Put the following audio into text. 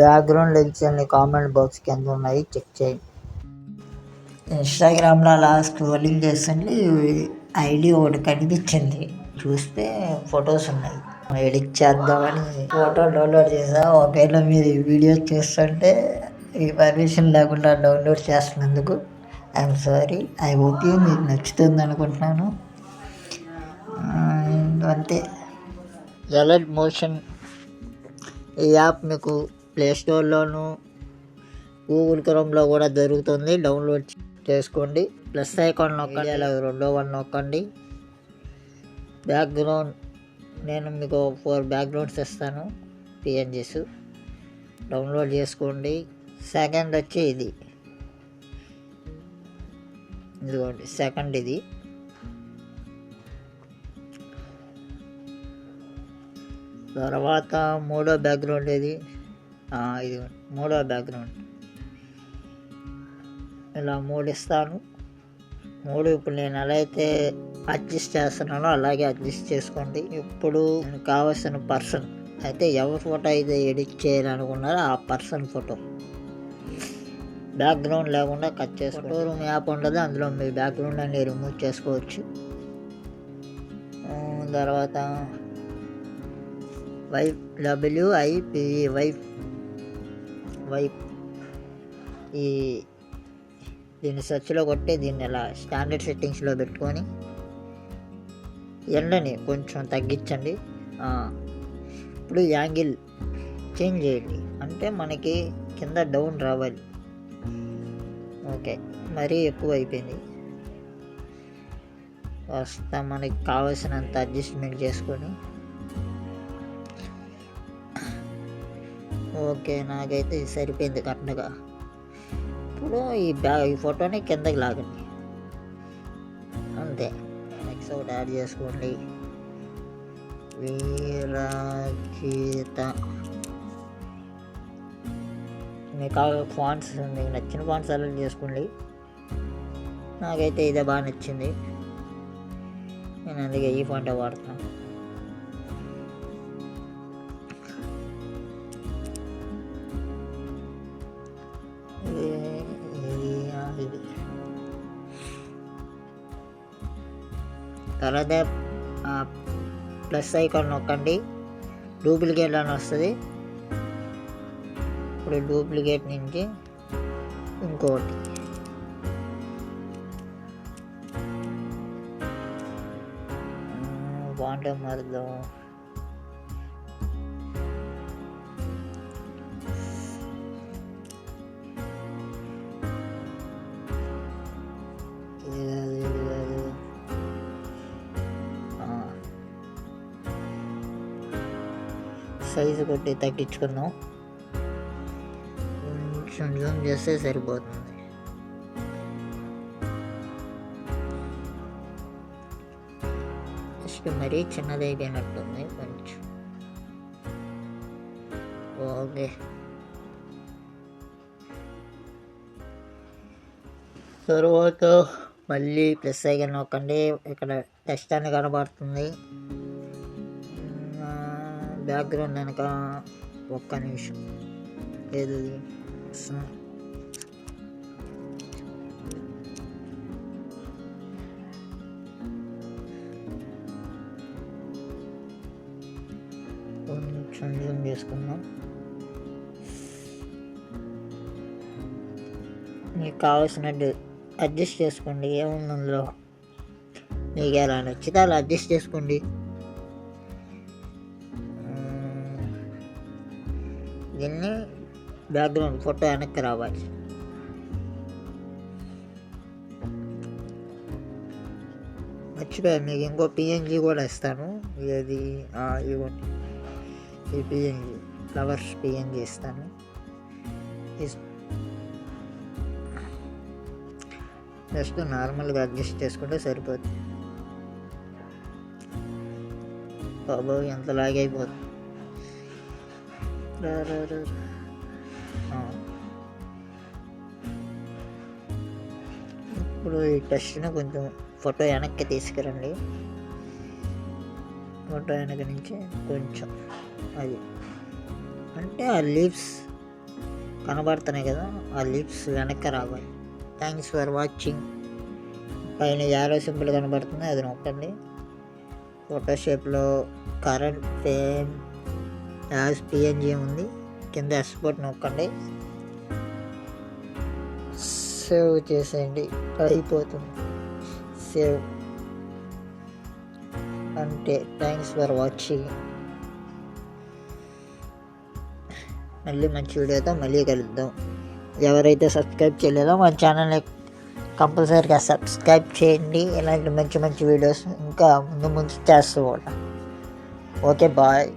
Background links అన్ని comment box కింద ఉన్నాయి, చెక్ చేయండి. ఇన్స్టాగ్రామ్లో అలా స్క్రోలింగ్ చేస్తుంటే ఐడి ఒకటి కనిపించింది, చూస్తే ఫొటోస్ ఉన్నాయి, ఎడిట్ చేద్దామని ఫోటో డౌన్లోడ్ చేసా. ఒకవేళ మీరు ఈ వీడియో చూస్తుంటే ఈ పర్మిషన్ లేకుండా డౌన్లోడ్ చేస్తున్నందుకు I'm sorry. I hope you మీకు నచ్చుతుంది అనుకుంటున్నాను. అంతే. ఎలర్ట్ మోషన్ ఈ యాప్ మీకు ప్లేస్టోర్లోను గూగుల్ క్రోమ్లో కూడా దొరుకుతుంది, డౌన్లోడ్ చేసుకోండి. ప్లస్ ఐకాన్ నొక్కండి, అలాగే రెండో వన్ నొక్కండి. బ్యాక్గ్రౌండ్ నేను మీకు 4 బ్యాక్గ్రౌండ్స్ ఇస్తాను, పిఎన్జీస్ డౌన్లోడ్ చేసుకోండి. సెకండ్ వచ్చి ఇదిగోండి, సెకండ్ ఇది. తర్వాత మూడో బ్యాక్గ్రౌండ్ ఇది మూడో బ్యాక్గ్రౌండ్. ఇలా 3 ఇస్తాను. 3 ఇప్పుడు నేను ఎలా అయితే అడ్జస్ట్ చేస్తున్నానో అలాగే అడ్జస్ట్ చేసుకోండి. ఇప్పుడు నేను కావాల్సిన పర్సన్ అయితే ఎవరి ఫోటో అయితే ఎడిట్ చేయాలనుకున్నారో ఆ పర్సన్ ఫోటో బ్యాక్గ్రౌండ్ లేకుండా కట్ చేసుకోండి. ఫోటో రూమ్ యాప్ ఉంటుంది, అందులో మీ బ్యాక్గ్రౌండ్ అన్ని రిమూవ్ చేసుకోవచ్చు. తర్వాత వైప్ వైప్ దీన్ని సెర్చ్లో కొట్టి దీన్ని ఇలా స్టాండర్డ్ సెట్టింగ్స్లో పెట్టుకొని ఎండని కొంచెం తగ్గించండి. ఇప్పుడు యాంగిల్ చేంజ్ చేయండి, అంటే మనకి కింద డౌన్ రావాలి. ఓకే, మరీ ఎక్కువ అయిపోయింది. కాస్త మనకి కావాల్సినంత అడ్జస్ట్మెంట్ చేసుకొని ఓకే, నాకైతే ఇది సరిపోయింది కరెక్ట్గా. ఇప్పుడు ఈ ఫోటోని కిందకి లాగండి, అంతే. నెక్స్ట్ ఒకటి యాడ్ చేసుకోండి, వీరాగీత. మీకు ఫాంట్స్ మీకు నచ్చిన ఫాంట్స్ సెలెక్ట్ చేసుకోండి. నాకైతే ఇదే బాగా నచ్చింది, నేను అందుకే ఈ ఫాంటే వాడుతున్నాను. తర్వాత ప్లస్ ఐకాన్ నొక్కండి, డూప్లికేట్ అని వస్తుంది. ఇప్పుడు డూప్లికేట్ నుంచి ఇంకోటి ఫాంట్ మారుద్దాం. సైజు కొట్టి తగ్గించుకుందాం, కొంచెం జూమ్ చేస్తే సరిపోతుంది. జస్ట్ మరీ చిన్నది అయిపోయినట్టుంది కొంచెం. ఓకే, తర్వాత మళ్ళీ ప్లస్ ఐకాన్ నొక్కండి, ఇక్కడ టెక్స్ట్ అని కనబడుతుంది. బ్యాక్గ్రౌండ్ వెనక ఒక్క నిమిషం ఏది కొంచెం జూమ్ చేసుకుందాం. మీకు కావాల్సినట్టు అడ్జస్ట్ చేసుకోండి, ఏముంది అందులో మీకు ఎలా నచ్చితే అలా అడ్జస్ట్ చేసుకోండి. దీన్ని బ్యాక్గ్రౌండ్ ఫోటో వెనక్కి రావాలి. మర్చిపోయా, మీకు ఇంకో పిఎన్జీ కూడా ఇస్తాను. ఇది ఇవ్వండి, ఈ పిఎన్జీ ఫ్లవర్స్ పిఎన్జీ ఇస్తాను. జస్ట్ నార్మల్గా అడ్జస్ట్ చేసుకుంటే సరిపోతుంది. బాబు ఎంత లాగైపోతుంది. ఇప్పుడు ఈ టెస్ట్ని కొంచెం ఫోటో వెనక్కి తీసుకురండి. ఫోటో వెనక నుంచి కొంచెం అది అంటే ఆ లీవ్స్ కనబడుతున్నాయి కదా, ఆ లిప్స్ వెనక్కి రావాలి. Thanks for watching. పైన యారో సింబల్ కనబడుతుంది, అది నొక్కండి. ఫోటోషాప్లో కరెంట్ ఫ్రేమ్ యాజ్ పిఎన్జీ ఉంది, కింద ఎక్స్పోర్ట్ నొక్కండి, సేవ్ చేసేయండి, అయిపోతుంది. సేవ్ అంటే థ్యాంక్స్ ఫర్ వాచింగ్. మళ్ళీ మంచి వీడియోతో మళ్ళీ కలుద్దాం. ఎవరైతే సబ్స్క్రైబ్ చేయలేదో మన ఛానల్ని కంపల్సరీగా సబ్స్క్రైబ్ చేయండి. ఇలాంటి మంచి మంచి వీడియోస్ ఇంకా ముందు చేస్తూ ఉంటాం. Okay, bye.